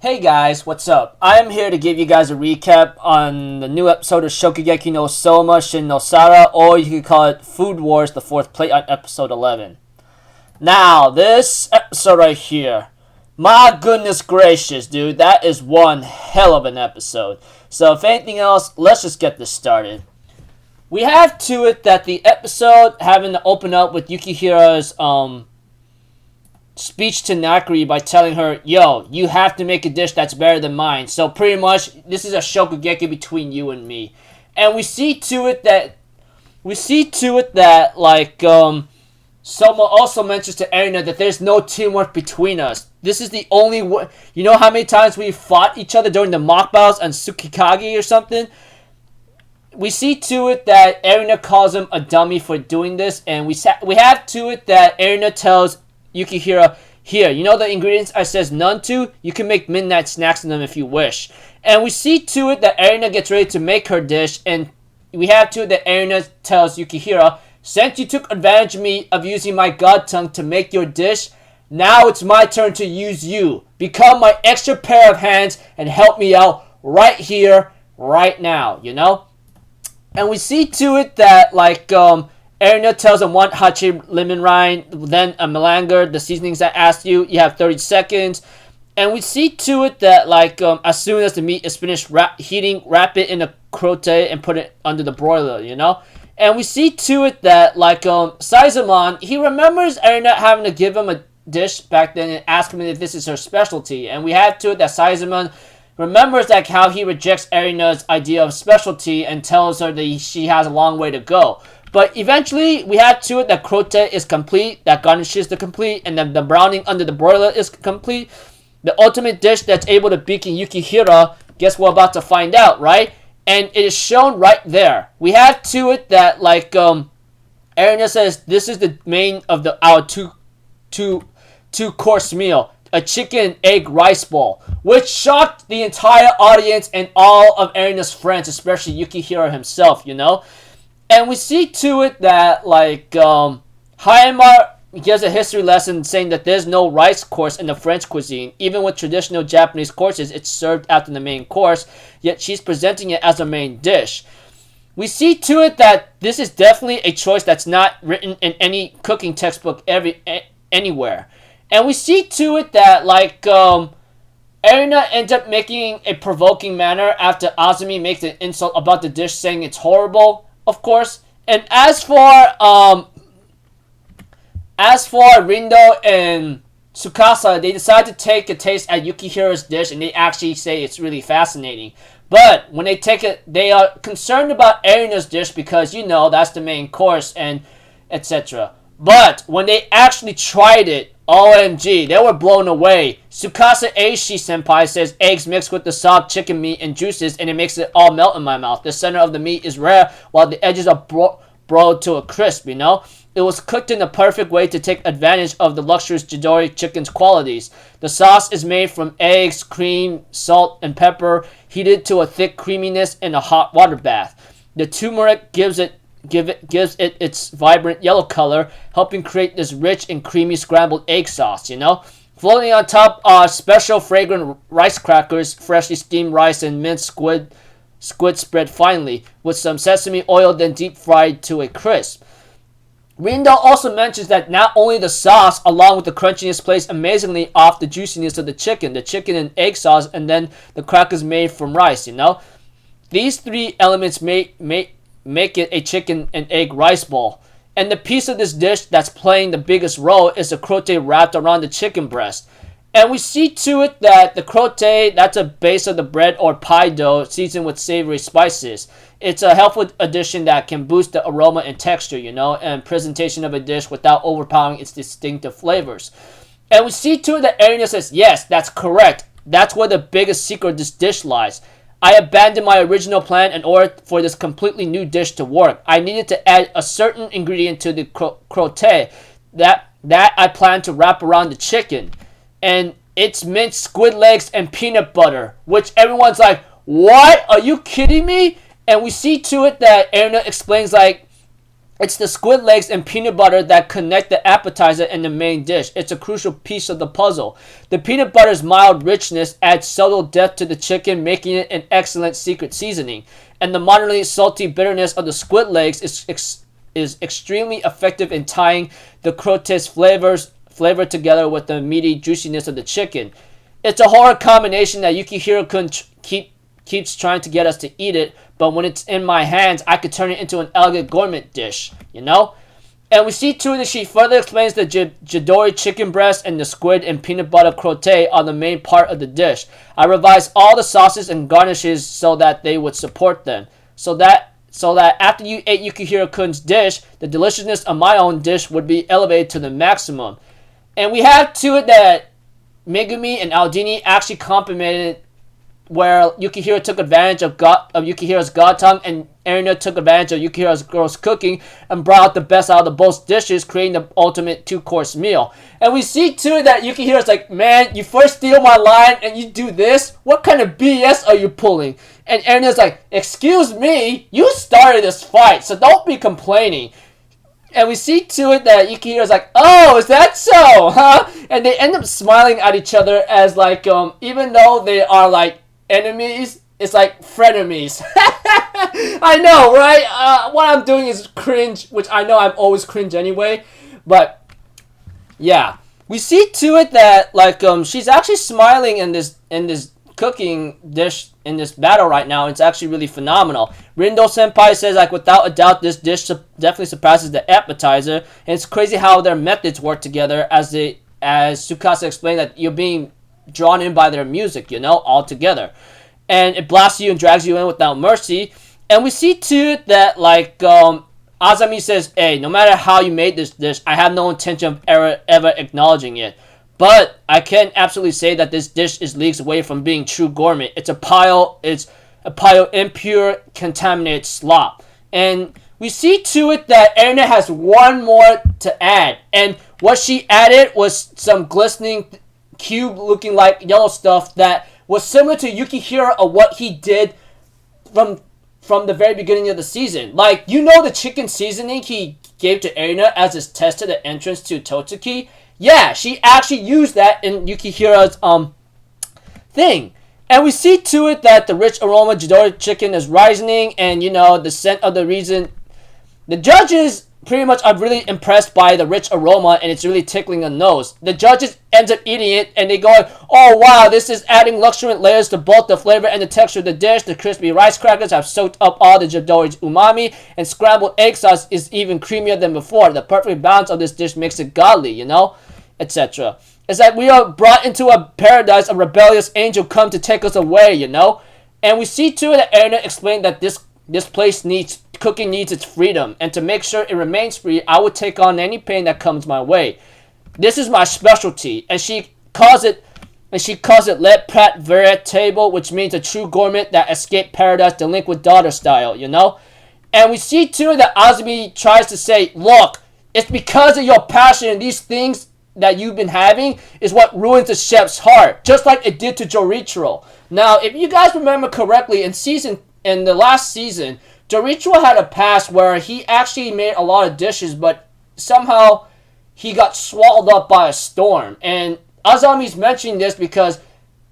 Hey guys, what's up? I am here to give you guys a recap on the new episode of Shokugeki no Souma, Shin no Sara, or you could call it Food Wars, the fourth plate on episode 11. Now, this episode right here, my goodness gracious, dude, that is one hell of an episode. So if anything else, let's just get this started. We have to it that the episode having to open up with Yukihira's speech to Nakiri by telling her, yo, you have to make a dish that's better than mine. So pretty much, this is a Shokugeki between you and me. And we see to it that, Souma also mentions to Erina that there's no teamwork between us. This is the only you know how many times we fought each other during the mock battles on Tsukikage or something? We see to it that Erina calls him a dummy for doing this, and we have to it that Erina tells Yukihira, here, you know the ingredients I says none to? You can make midnight snacks in them if you wish. And we see to it that Erina gets ready to make her dish, and we have to it that Erina tells Yukihira, since you took advantage of me of using my god tongue to make your dish, now it's my turn to use you. Become my extra pair of hands and help me out right here, right now, you know? And we see to it that, Erina tells him one hachi lemon rind, then a melanger, the seasonings I asked you. You have 30 seconds. And we see to it that, as soon as the meat is finished heating, wrap it in a crotte and put it under the broiler, you know? And we see to it that, Saizumon, he remembers Erina having to give him a dish back then and ask him if this is her specialty. And we have to it that Saizumon remembers how he rejects Erina's idea of specialty and tells her that she has a long way to go. But eventually, we have to it that crotte is complete, that garnishes the complete, and then the browning under the broiler is complete. The ultimate dish that's able to beat Yukihira, guess we're about to find out, right? And it is shown right there. We have to it that, Erina says, this is the main of our two-course meal. A chicken egg rice bowl, which shocked the entire audience and all of Erina's friends, especially Yukihira himself, you know? And we see to it that, Hayama gives a history lesson saying that there's no rice course in the French cuisine. Even with traditional Japanese courses, it's served after the main course, yet she's presenting it as a main dish. We see to it that this is definitely a choice that's not written in any cooking textbook anywhere. And we see to it that, Erina ends up making a provoking manner after Azumi makes an insult about the dish, saying it's horrible, of course. And as for Rindo and Tsukasa, they decide to take a taste at Yukihira's dish, and they actually say it's really fascinating. But when they take it, they are concerned about Erina's dish because, you know, that's the main course and etc. But when they actually tried it, OMG, they were blown away. Tsukasa Eishi-senpai says eggs mixed with the soft chicken meat and juices, and it makes it all melt in my mouth. The center of the meat is rare, while the edges are broiled to a crisp, you know? It was cooked in the perfect way to take advantage of the luxurious Jidori chicken's qualities. The sauce is made from eggs, cream, salt, and pepper, heated to a thick creaminess in a hot water bath. The turmeric gives it its vibrant yellow color, helping create this rich and creamy scrambled egg sauce, you know? Floating on top are special fragrant rice crackers, freshly steamed rice, and minced squid spread finely, with some sesame oil then deep fried to a crisp. Rindo also mentions that not only the sauce, along with the crunchiness, plays amazingly off the juiciness of the chicken and egg sauce, and then the crackers made from rice, you know? These three elements make it a chicken and egg rice bowl. And the piece of this dish that's playing the biggest role is a crotte wrapped around the chicken breast. And we see to it that the crotte, that's a base of the bread or pie dough seasoned with savory spices. It's a helpful addition that can boost the aroma and texture, you know, and presentation of a dish without overpowering its distinctive flavors. And we see to it that Erina says, yes, that's correct. That's where the biggest secret of this dish lies. I abandoned my original plan in order for this completely new dish to work. I needed to add a certain ingredient to the crotte that I planned to wrap around the chicken. And it's minced squid legs and peanut butter, which everyone's like, what? Are you kidding me? And we see to it that Erina explains, It's the squid legs and peanut butter that connect the appetizer and the main dish. It's a crucial piece of the puzzle. The peanut butter's mild richness adds subtle depth to the chicken, making it an excellent secret seasoning. And the moderately salty bitterness of the squid legs is extremely effective in tying the crotte's flavor together with the meaty juiciness of the chicken. It's a horror combination that Yukihiro-kun keeps trying to get us to eat it, but when it's in my hands, I could turn it into an elegant gourmet dish, you know? And we see too that she further explains the Jidori chicken breast and the squid and peanut butter crotte are the main part of the dish. I revised all the sauces and garnishes so that they would support them. So that after you ate Yukihiro-kun's dish, the deliciousness of my own dish would be elevated to the maximum. And we have to it that Megumi and Aldini actually complimented where Yukihiro took advantage of Yukihiro's god tongue, and Erina took advantage of Yukihiro's gross cooking and brought out the best out of the both dishes, creating the ultimate 2-course meal. And we see too that Yukihiro's like, man, you first steal my line and you do this? What kind of BS are you pulling? And Erina's like, excuse me, you started this fight, so don't be complaining. And we see to it that Yukihiro's like, oh, is that so, huh? And they end up smiling at each other as like, even though they are like enemies, it's like frenemies. I know, right? What I'm doing is cringe, which I know I'm always cringe anyway. But yeah, we see to it that like she's actually smiling in this cooking dish in this battle right now. It's actually really phenomenal. Rindo Senpai says like without a doubt this dish definitely surpasses the appetizer, and it's crazy how their methods work together as Tsukasa explained that you're being drawn in by their music, you know, all together. And it blasts you and drags you in without mercy. And we see too that like Azami says, hey, no matter how you made this dish, I have no intention of ever acknowledging it. But I can absolutely say that this dish is leagues away from being true gourmet. It's a pile impure, contaminated slop. And we see to it that Erina has one more to add. And what she added was some glistening cube looking like yellow stuff that was similar to Yukihiro of what he did from the very beginning of the season. Like, you know the chicken seasoning he gave to Erina as his test to the entrance to Totsuki? Yeah, she actually used that in Yukihiro's thing. And we see to it that the rich aroma Jidori chicken is rising, and you know, the scent of the reason. The judges pretty much are really impressed by the rich aroma, and it's really tickling the nose. The judges ends up eating it, and they go, oh wow, this is adding luxuriant layers to both the flavor and the texture of the dish. The crispy rice crackers have soaked up all the Jidori's umami, and scrambled egg sauce is even creamier than before. The perfect balance of this dish makes it godly, you know, etc. It's like we are brought into a paradise, a rebellious angel come to take us away, you know. And we see too that Erina explained that this place cooking needs its freedom, and to make sure it remains free, I would take on any pain that comes my way. This is my specialty, and she calls it Le Prat Veritable, which means a true gourmet that escaped paradise delinquent daughter style, you know. And we see too that Azumi tries to say, look, it's because of your passion and these things that you've been having is what ruins the chef's heart, just like it did to Jorichiro. Now, if you guys remember correctly, in the last season, Jorichiro had a past where he actually made a lot of dishes, but somehow he got swallowed up by a storm. And Azami's mentioning this because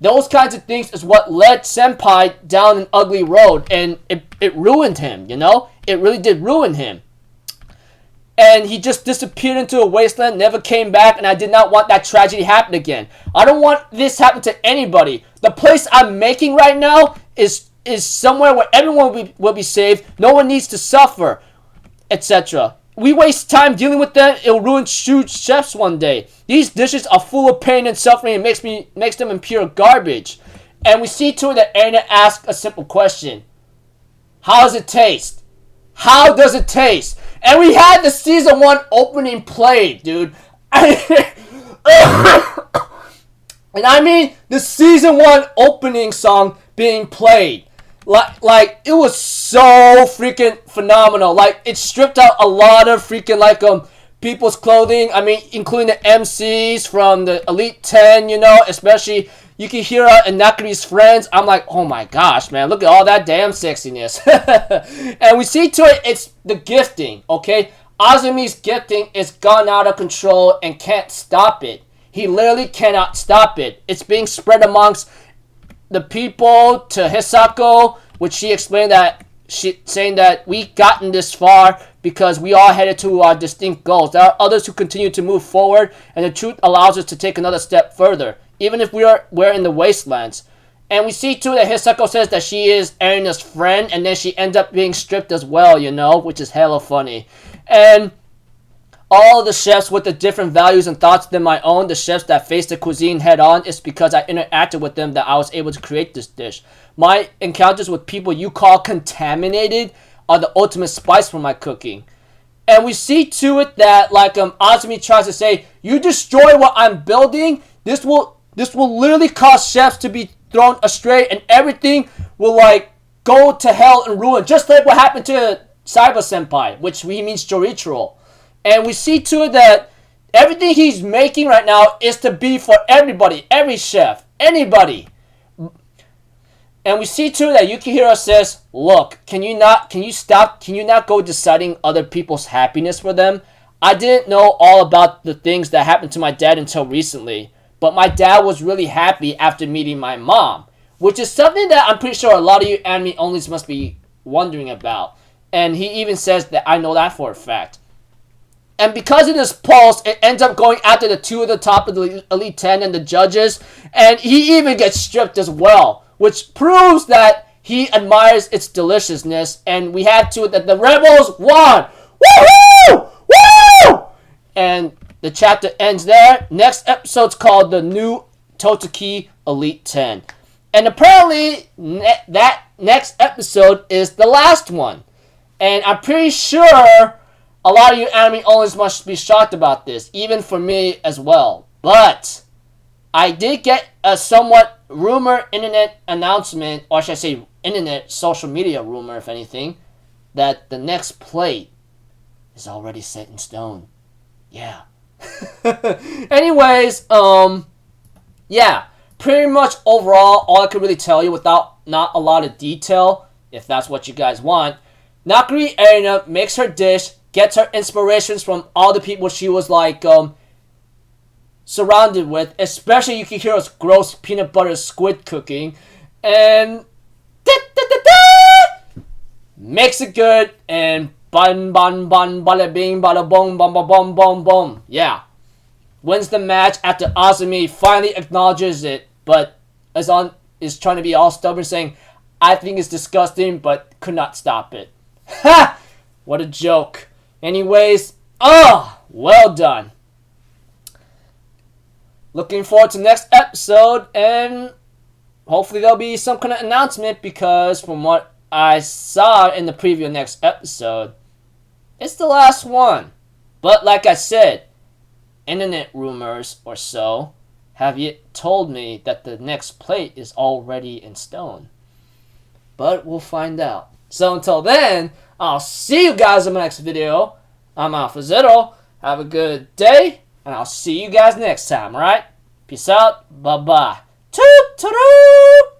those kinds of things is what led Senpai down an ugly road, and it ruined him, you know? It really did ruin him. And he just disappeared into a wasteland, never came back, and I did not want that tragedy to happen again. I don't want this to happen to anybody. The place I'm making right now is somewhere where everyone will be saved, no one needs to suffer, etc. We waste time dealing with them, it'll ruin huge chefs one day. These dishes are full of pain and suffering, and makes them impure garbage. And we see to it that Erina asks a simple question. How does it taste? How does it taste? And we had the season 1 opening played, dude. And I mean the season 1 opening song being played. Like it was so freaking phenomenal. Like it stripped out a lot of freaking like people's clothing. I mean, including the MCs from the Elite 10, you know, especially Yukihira and Nakari's friends. I'm like, oh my gosh, man, look at all that damn sexiness. And we see to it, it's the gifting, okay? Azumi's gifting is gone out of control and can't stop it. He literally cannot stop it. It's being spread amongst the people to Hisako, which she explained that saying that we gotten this far because we all headed to our distinct goals. There are others who continue to move forward, and the truth allows us to take another step further, even if we're in the wastelands. And we see too that Hisako says that she is Erina's friend, and then she ends up being stripped as well, you know, which is hella funny. And all of the chefs with the different values and thoughts than my own, the chefs that face the cuisine head on, is because I interacted with them that I was able to create this dish. My encounters with people you call contaminated are the ultimate spice for my cooking. And we see to it that, like Azumi tries to say, you destroy what I'm building, this will literally cause chefs to be thrown astray, and everything will like go to hell and ruin, just like what happened to Saiba Senpai, which he means Chorichiro. And we see to it that everything he's making right now is to be for everybody, every chef, anybody. And we see too that Yukihiro says, look, can you not go deciding other people's happiness for them? I didn't know all about the things that happened to my dad until recently, but my dad was really happy after meeting my mom, which is something that I'm pretty sure a lot of you anime onlys must be wondering about. And he even says that I know that for a fact. And because of this pulse, it ends up going after the two at the top of the Elite 10 and the judges, and he even gets stripped as well, which proves that he admires its deliciousness. And we have to that the rebels won. Woohoo! Woo! And the chapter ends there. Next episode's called The New Totsuki Elite 10. And apparently, that next episode is the last one. And I'm pretty sure a lot of you anime owners must be shocked about this, even for me as well. But I did get a somewhat rumor internet announcement, or should I say internet social media rumor, if anything, that the next plate is already set in stone. Yeah. Anyways, yeah, pretty much overall, all I could really tell you without not a lot of detail, if that's what you guys want, Nakari Erina makes her dish, gets her inspirations from all the people she was like surrounded with, especially Yukihiro's gross peanut butter squid cooking, and makes it good, and bun bada bing bada bong bum bum bum bum bum. Yeah, wins the match after Azumi finally acknowledges it, but is trying to be all stubborn, saying, "I think it's disgusting, but could not stop it." Ha! What a joke. Anyways, well done. Looking forward to next episode, and hopefully there'll be some kind of announcement, because from what I saw in the preview of next episode, it's the last one. But like I said, internet rumors or so have yet told me that the next plate is already in stone. But we'll find out. So until then, I'll see you guys in my next video. I'm Alpha Zero. Have a good day, and I'll see you guys next time, alright? Peace out. Bye-bye. Toot-toot-toot!